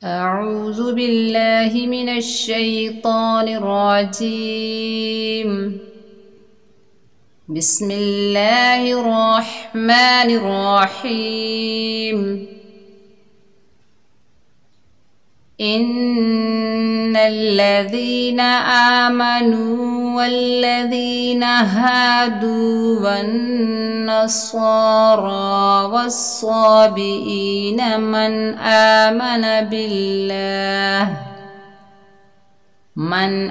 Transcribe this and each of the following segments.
أعوذ بالله من الشيطان الرجيم. بسم الله الرحمن الرحيم. إن الذين آمنوا والذين هادوا والنصارى والصابئين من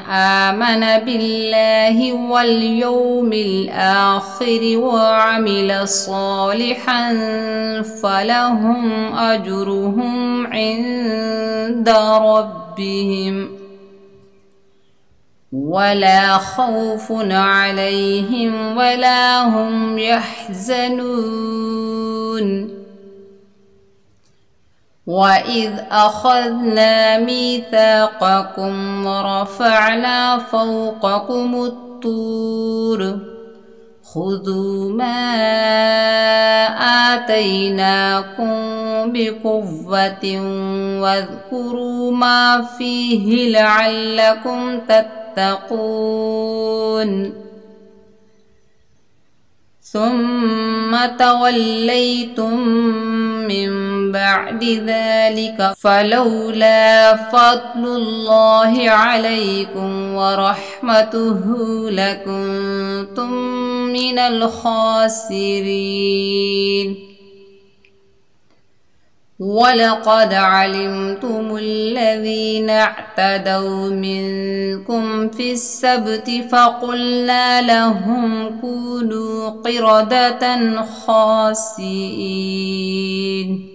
آمن بالله واليوم الآخر وعمل صالحا فلهم أجرهم عند ربهم ولا خوف عليهم ولا هم يحزنون. وإذ أخذنا ميثاقكم ورفعنا فوقكم الطور خذوا ما آتيناكم بقوة واذكروا ما فيه لعلكم تتقون. ثم توليتم من بعد ذلك فلولا فضل الله عليكم ورحمته لكنتم من الخاسرين. ولقد علمتم الذين اعتدوا منكم في السبت فقلنا لهم كونوا قردة خاسئين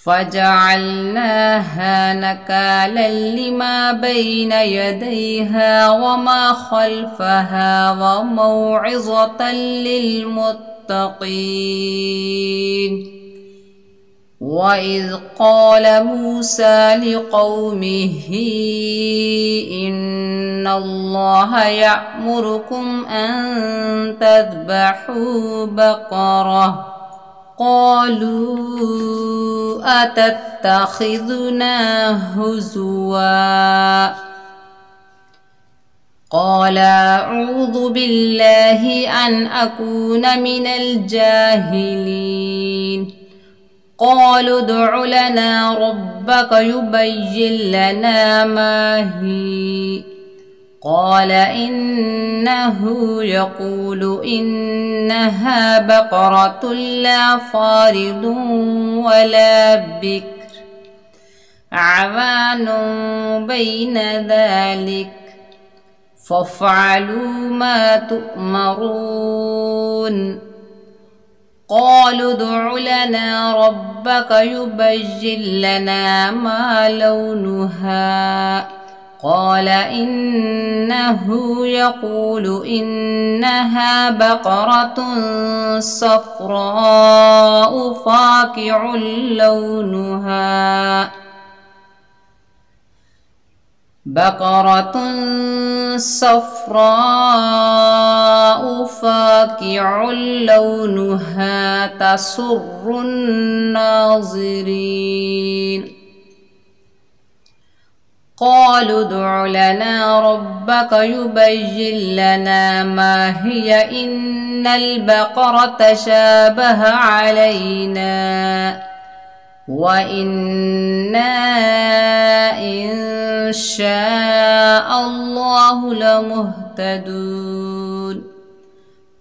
فجعلناها نكالا لما بين يديها وما خلفها وموعظة للمتقين. وإذ قال موسى لقومه إن الله يأمركم أن تذبحوا بقرة قالوا أتتخذنا هزوا قال أعوذ بالله أن أكون من الجاهلين. قالوا ادع لنا ربك يبين لنا ما هي قال إنه يقول إنها بقرة لا فارض ولا بكر عوان بين ذلك فافعلوا ما تؤمرون. قالوا ادع لنا ربك يبين لنا ما لونها قال إنه يقول إنها بقرة صفراء فاقع لونها تسر الناظرين. قالوا ادع لنا ربك يبين لنا ما هي إن البقرة شابه علينا وإنا إن شاء الله لمهتدون.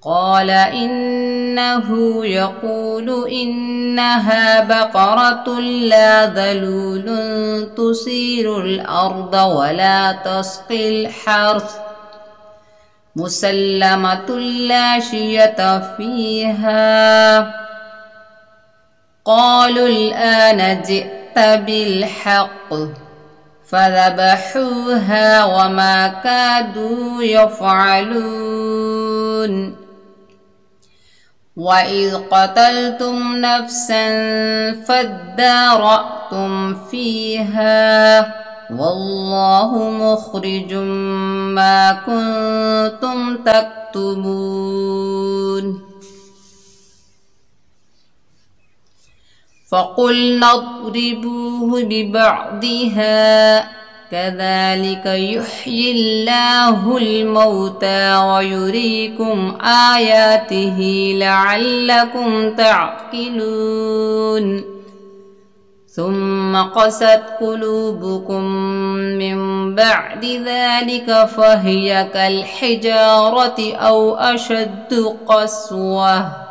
قال إنه يقول إنها بقرة لا ذلول تثير الأرض ولا تسقي الحرث مسلمة لا شية فيها. قالوا الآن جئت بالحق فذبحوها وما كادوا يفعلون. وإذ قتلتم نفسا فادارأتم فيها والله مخرج ما كنتم تكتمون. فقلنا اضربوه ببعضها كذلك يحيي الله الموتى ويريكم آياته لعلكم تعقلون ثم قست قلوبكم من بعد ذلك فهي كالحجارة أو أشد قسوة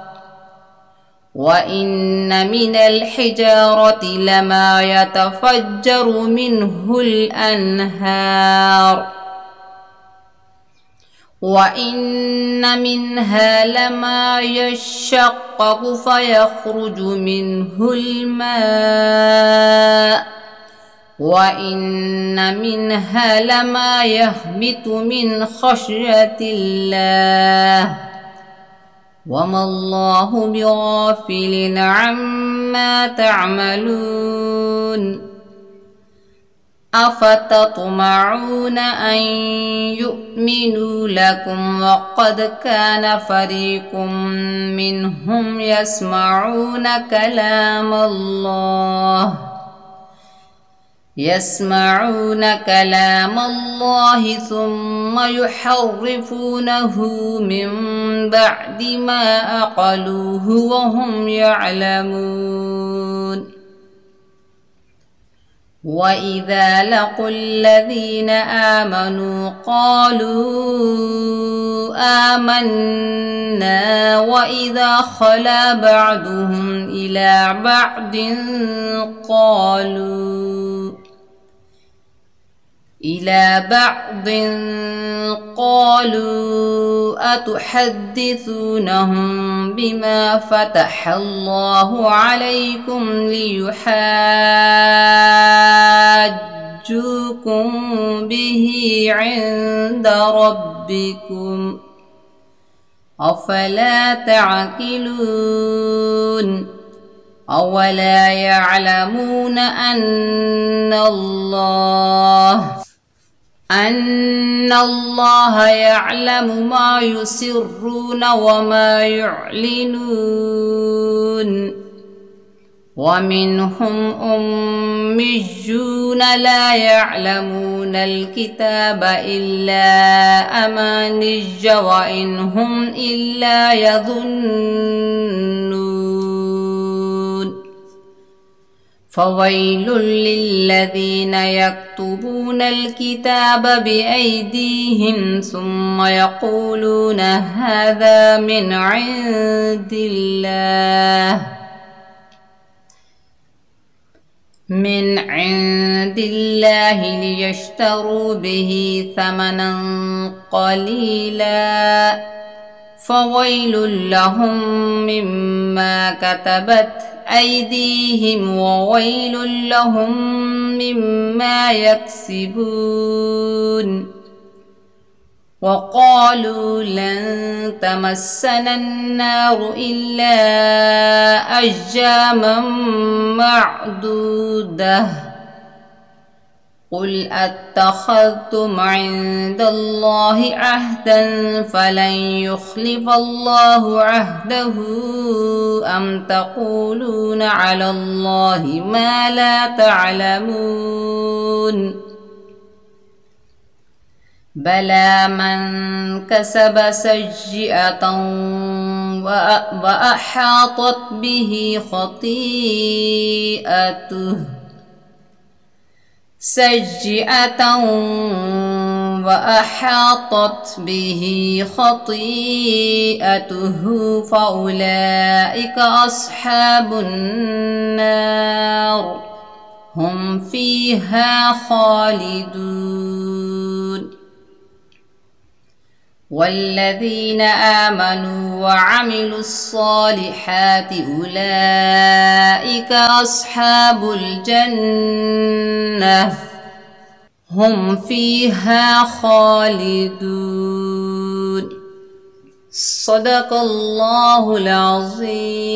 وإن من الحجارة لما يتفجر منه الأنهار وإن منها لما يشقق فيخرج منه الماء وإن منها لما يهبط من خشية الله وما الله بغافل عما تعملون أفتطمعون أن يؤمنوا لكم وقد كان فريق منهم يسمعون كلام الله ثم يحرفونه من بعد ما عقلوه وهم يعلمون وإذا لقوا الذين آمنوا قالوا آمنا وإذا خلا بعضهم إلى بعض قالوا أتحدثونهم بما فتح الله عليكم ليحاجوكم به عند ربكم أفلا تعقلون أولا يعلمون أن الله يعلم ما يسرون وما يعلنون ومنهم أميون لا يعلمون الكتاب إلا أماني وإن هم إلا يظنون فويل للذين يكتبون الكتاب بأيديهم ثم يقولون هذا من عند الله ليشتروا به ثمنا قليلا فويل لهم مما كتبت أيديهم وويل لهم مما يكسبون وقالوا لن تمسنا النار إلا أياما معدودة قل أتخذتم عند الله عهدا فلن يخلف الله عهده أم تقولون على الله ما لا تعلمون بلى من كسب سيئة وأحاطت به خطيئته فأولئك أصحاب النار هم فيها خالدون والذين آمنوا وعملوا الصالحات أولئك أصحاب الجنة هم فيها خالدون صدق الله العظيم.